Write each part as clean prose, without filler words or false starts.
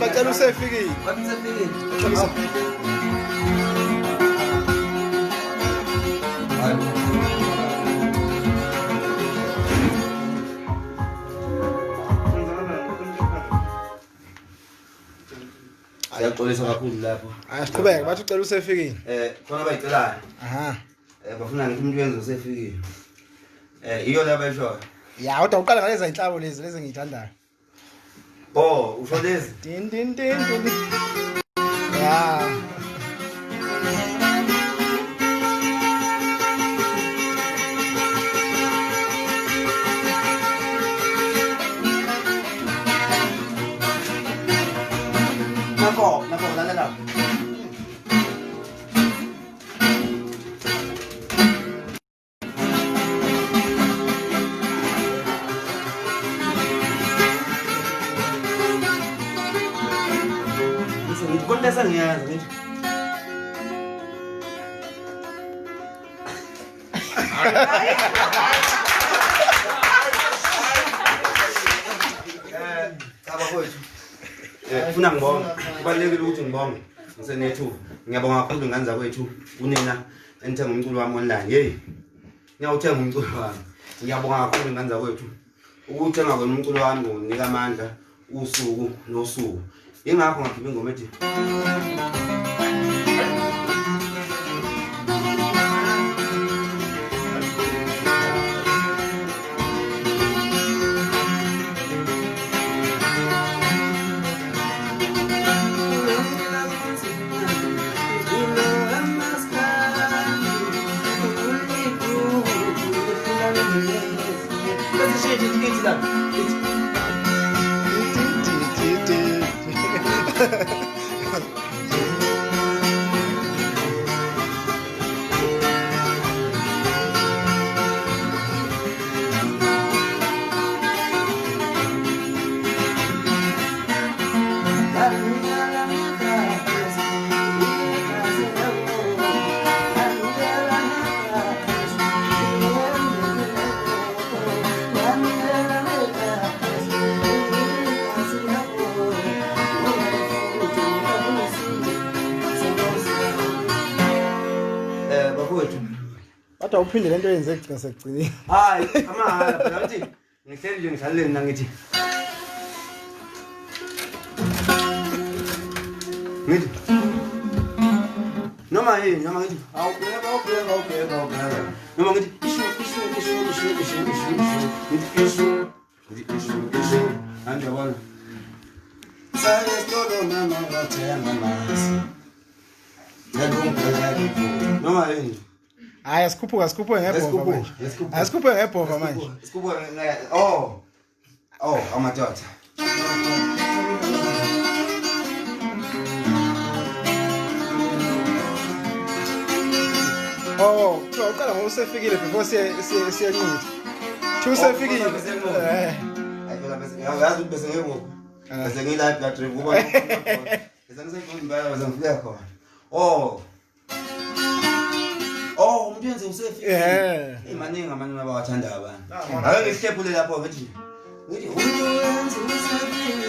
Bacana usefikile. Siyaxolisa kakhulu lapho. Asiqhubeke bathi ucela usefikile. Khona bayicelayo. Aha. Bafuna ngithi umuntu wenza usefikile. Iyo lapha esho. Ya kodwa uqala ngalezi inhlabo lezi engiyithandayo. Oh, usho lezi. Din din din din. Ya. Nako, lalela. Ngikonesa ngiyazi ngithi. Abafowethu. Ufuna ngibonge. Kubalekile ukuthi ngibonge. Ngisenethu. Ngiyabonga kakhulu nganza kwethu kunina enithenga umculo wami online. Hey. Ngiyawuthenga umculo wami. Ngiyabonga kakhulu nganza kwethu. Ukuthenga kwenu umculo wami ngonika amandla usuku nosuku. Ingakho ngakhipha ingoma ethi Kodwa uphinde lento yenze egcina sekugcinile. hayi amahala phela uthi ngihleli nje ngidlalele mina ngithi noma yini noma ngithi awubheka noma ngithi ishu ngithi ishu angiyabona Sale todo mama wathenga masi. Noma yini? Hayi asikhuphuka ngebhova manje. Asikhuphuke ngebhova manje. Sikhuphuka oh. Oh, amadoda. Oh, uqala ngokusefikile before siyanqutha. Usefikile. Ayibela bese yazi bese ngekho. Bese ngilive la drive kuba. Bese ngisekhona bese ngifika khona. Oh. Oh, umuntu yenze usefikile. Maningi amanye abawathanda abantu. Ake ngihlephule lapho ngithi. Ngithi umuntu yenze usefikile.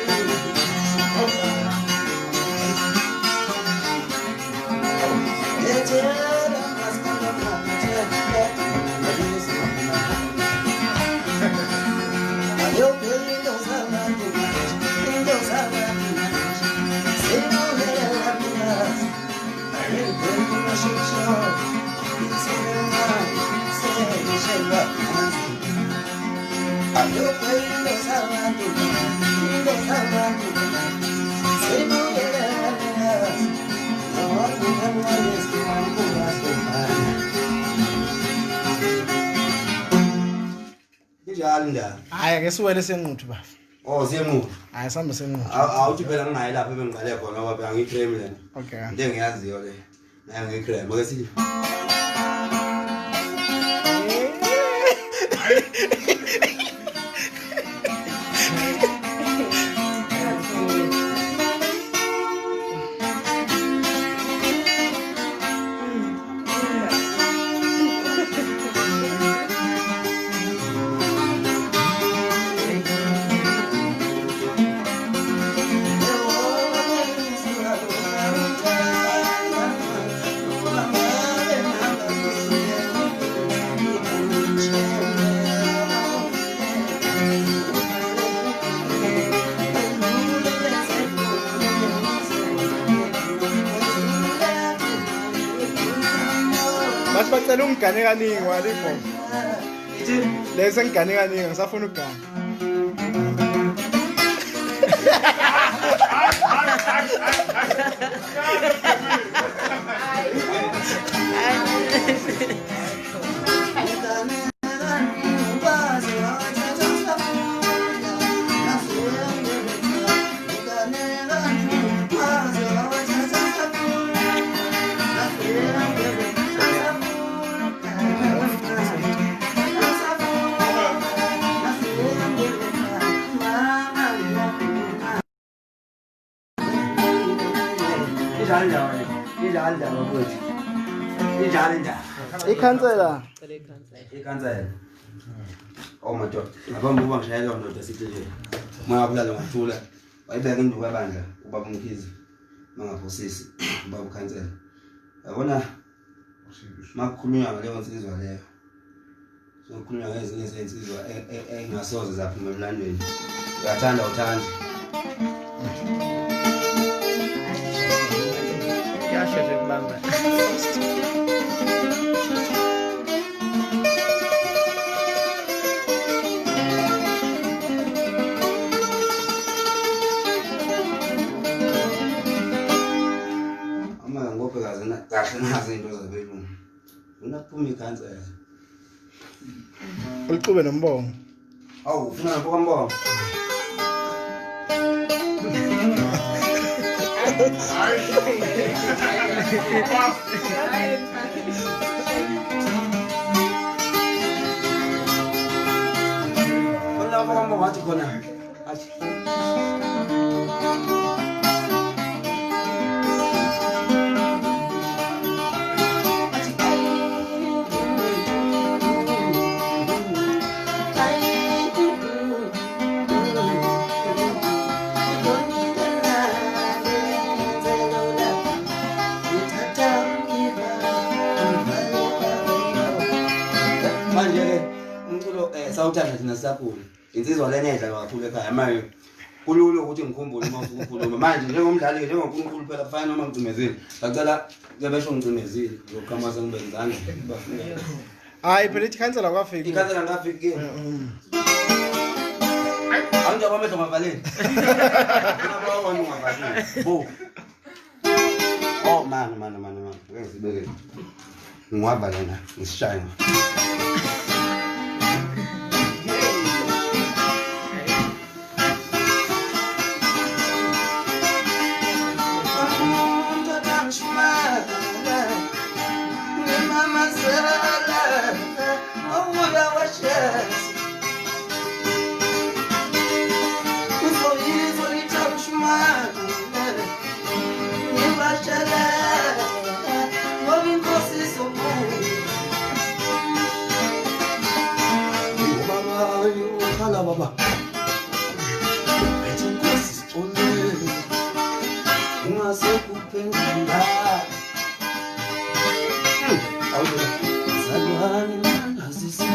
Hayi ake siwele senquthu baba. Oh siyenquthu. Hayi sambe senquthu. Awuthi phela ngingayi lapho bengiqale khona ngoba angicreme lena. Okay. Into engiyaziyo le. Nayo ngicreme ake sithi. Bacela ungigane kaningi walifo. Lese ngigane kaningi ngisafuna ukugana. Ikhansela. Ikhansela. Oh madoda. Ngaphambi kuba ngishayela loo ndoda sithi nje. Moya kulala ngathula. Wayibeka induku yabandla ubaba Mkhize. Mangaphosisi ubaba ukhansela. Yabona makukhulunywa ngaleyo nsizwa leyo. Sokukhulunywa ngezinye izinsizwa engasoze zaphuma emlandweni. Uyathanda uthanda. Kuyasheshe kubamba. Kahle nazi into zabelungu. Unaphuma ikhansela. Ulicube nombongo. Awu, ufuna ngapha kwambongo. Wala kwa mbongo wathi khona. Athi. Manje umculo sawuthanda thina sisakhula. Insizwa lenedla kakhulu ekhaya manje kulula ukuthi ngikhumbule uma ukhuluma manje njengomdlali njengoNkulunkulu phela kufana noma ngicimezile ngicela ke besho ngicimezile ngokukhamasa ngibenzanga hayi phela ikhansela kwafika ikhansela ngafika Anja kwamehlo ngavaleni ngaba wona Bo. Oh man. Ngeke sibeke. Ngwaba lena, ngisishaya. Baba. Betin kosis onde. Ungasekuphendula. Awuze. Salwani asise.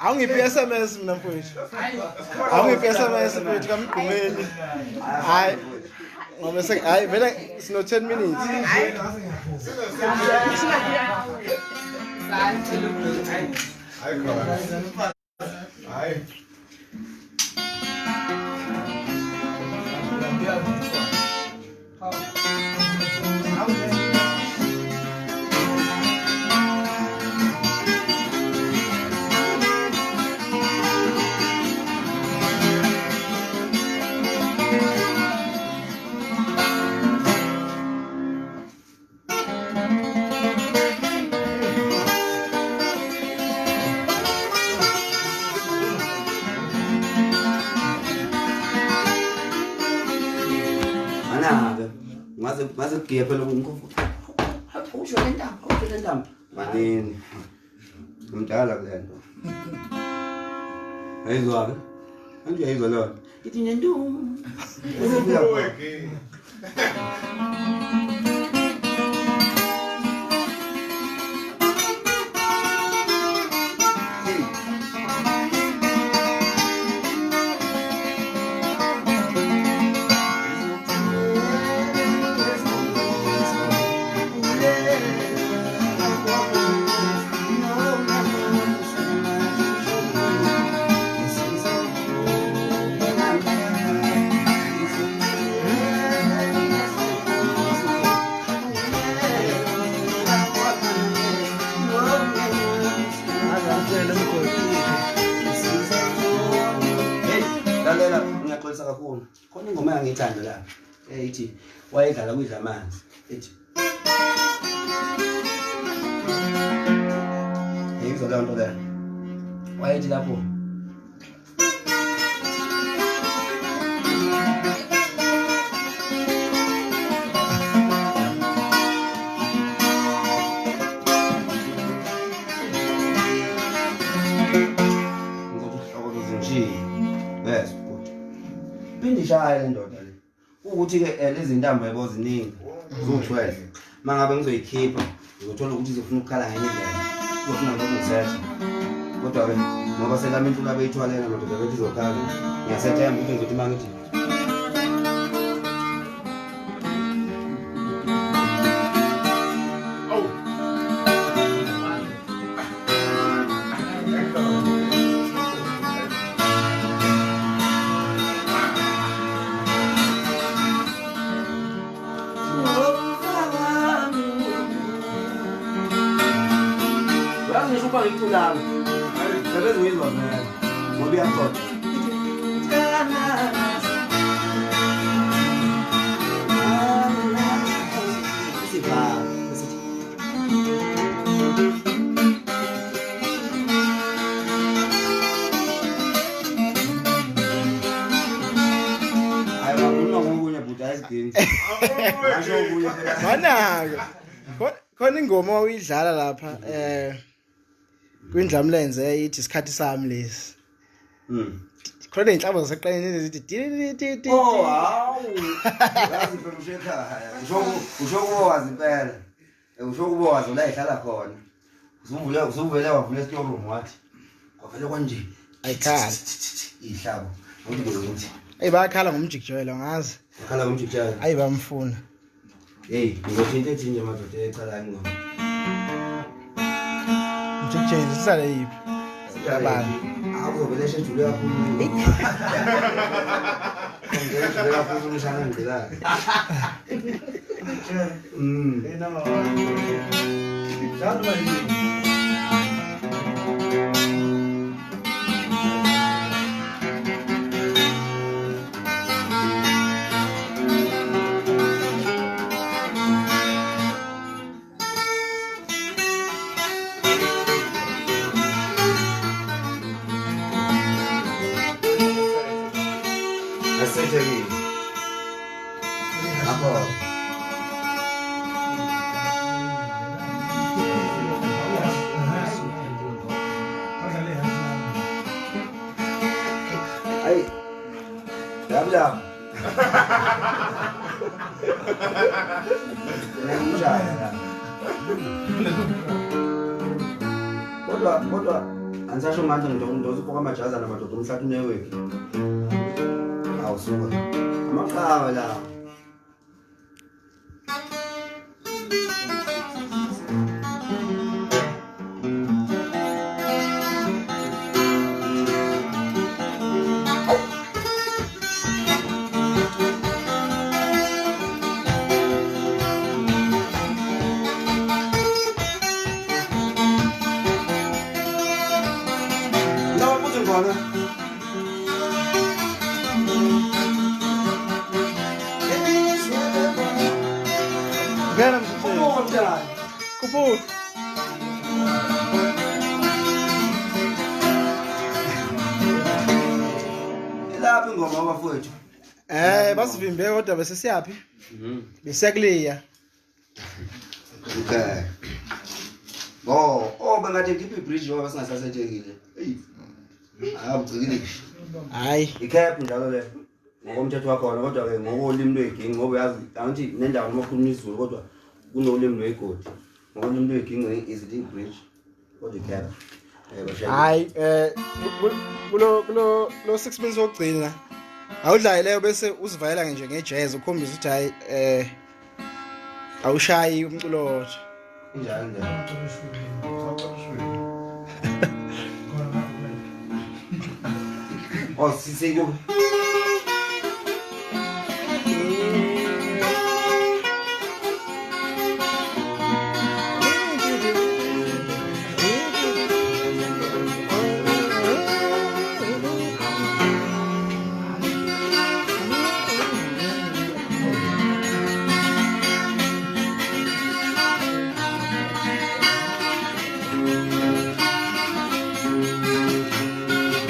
Awungiphi SMS mina mfowethu. Awungiphi SMS mfowethu kamgumeli. Hayi. Ngoba hayi vele sino 10 minutes. Hayi khona. Hayi. Mas o que pelo usho le ntambo manini umdala kulento ayizwa ke manje ayizwa lo ithi nentombi ngiyaxolisa kakhulu khona ingoma engiyithanda la ethi wayedlala kudla amanzi ethi yizwa leyo nto leyo wayethi lapho Shaya ndoda le ukuthi ke lezi ntambo yabo ziningi zo12 mangabe ngizoyikhipha ngizothola ukuthi izofuna ukukhala ngenye indlela izofuna nokusetha kodwa ke ngoba selami intula beyithwalela ndoda bethi izokhala ngiyasetha ukuthi ngizothi mangithi Itulang. Tapi duit banget. Mau biar kok. ayizigini ngasho kunye phela Mana khona ingoma oyidlala lapha kwindlamlenze eyithi isikhathi sami lesi. Khona inhlamba zaseqenini ezithi oh hawu yazi phela ushekhaya usho kubowazi impela usho kubowazi la ihlala khona uzuvele wavula storeroom wathi kwavele kwanje ayikhala ihlabo ukuthi ukuthi hey bayakhala ngomjikijelo ngazi akhala ngomjikijelo ayi bamfuna hey ngothinta ethi nje madoda ecala ngoma umjikijelo sihlale yipi yabani akuzovele eshejule kakhulu ngeke kakhulu ngishana ngicela Asethekile. Apho. Ay. Yabla. Kodwa ansasho manje ngizokuthi uphaka amajazi namadoda umhlathi uneweki. Awusuka. Amaqhawe la. Lawa kuthi ngona. ngena mjikijelo kuphu Lapho ingoma abafowethu. basivimbe kodwa bese siyapi besekuliya Okay. Bengathi ngiphi ibridge ngoba singasasetshekile. Hey. Awucikile. hayi Icap njalo le. Ngokomthetho wakho kodwa ke ngokolimi lwegingi ngoba uyazi angithi nendawo noma khuluma isiZulu kodwa kunolimi lwegodi. Ngokolimi lwegingi is it bridge kodwa icap. hayi kulo 6 minutes wokugcina awudlali leyo bese uzivalela nje ngejazz ukhombisa ukuthi hayi awushayi umculo wodwa Injalo njalo. Oh sisiko.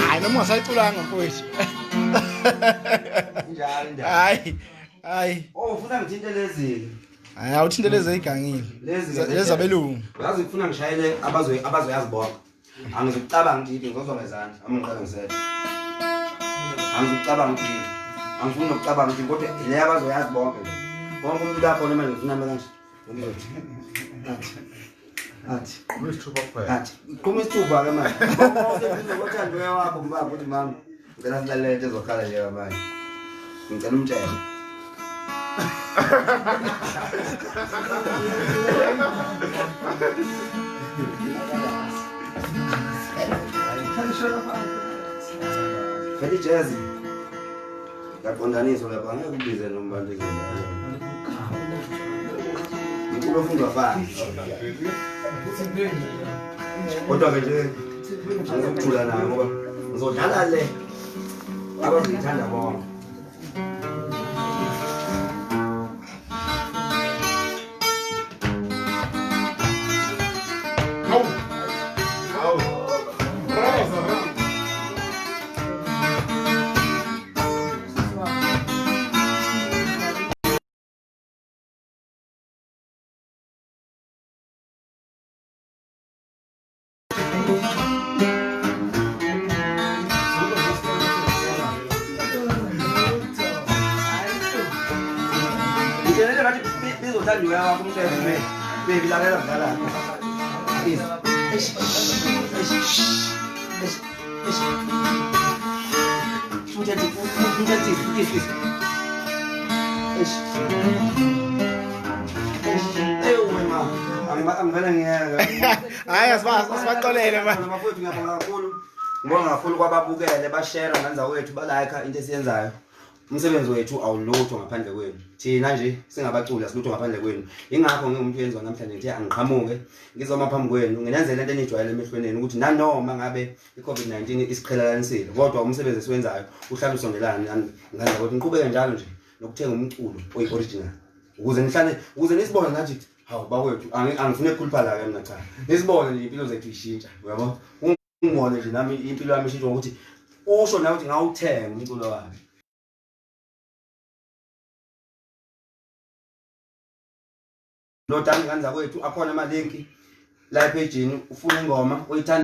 hayi noma ungasayiculanga mfowethu Injalo. hayi Ufuna ngithinte lezi. hayi awuthinteleze igangile lezi abelungu Yazi ngifuna ngishayele abazoyazi bonke. Angizokucabanga ukuthi ngizozwa ngezandla amngiqala ngisethe. Angizokucabanga ukuthi angifuni nokucabanga ukuthi kodwa le abazoyazi bonke. Bonke umuntu lapho noma ngifuna manje. Ngizothi. Athi. Qhuma isithuba ke manje. Ngokuthanda uya wakho mbaba ukuthi mama ngicela silalele into ezokhala nje manje. Ngicela umtshele. Feli jazz. Ngaqondaniswa lapha ngeke ubize nombantu ezindala. Ngikulo fundo afana. Kodwa ke nje ngizocula naye ngoba ngizodlala le abazithanda bonke. yena ngathi bizothandwa yakho umthetho baby lalela kudala please angivela ngiyeka hayi asibaxolele manje mafowethu ngiyabonga kakhulu ngibonga kakhulu kwababukele bashare ngenza wethu balike into esiyenzayo umsebenzi wethu awulutho ngaphandle kwenu thina nje singabaculi asilutho ngaphandle kwenu ingakho ngingumuntu oyenziwa namhlanje ngithi angiqhamuke ngizoma phambi kwenu nginenzele into enijwayele emehlweni ukuthi nanoma ngabe iCovid-19 isiqhelelanisile kodwa umsebenzi esiwenzayo uhlala usondelana ngenza ukuthi ngiqhubeke njalo nje nokuthenga umculo oyi-original ukuze nisibone ngathi hawu bawethu angifune ukukhuluphala ke mina cha nisibone nje impilo zethu ishintsha uyabo ungibone nje nami impilo yami ishintsha ukuthi usho nawe ukuthi ngawuthenga umculo wami lo dani kanza kwethu akhona ama link la epage ufuna ingoma uyithanda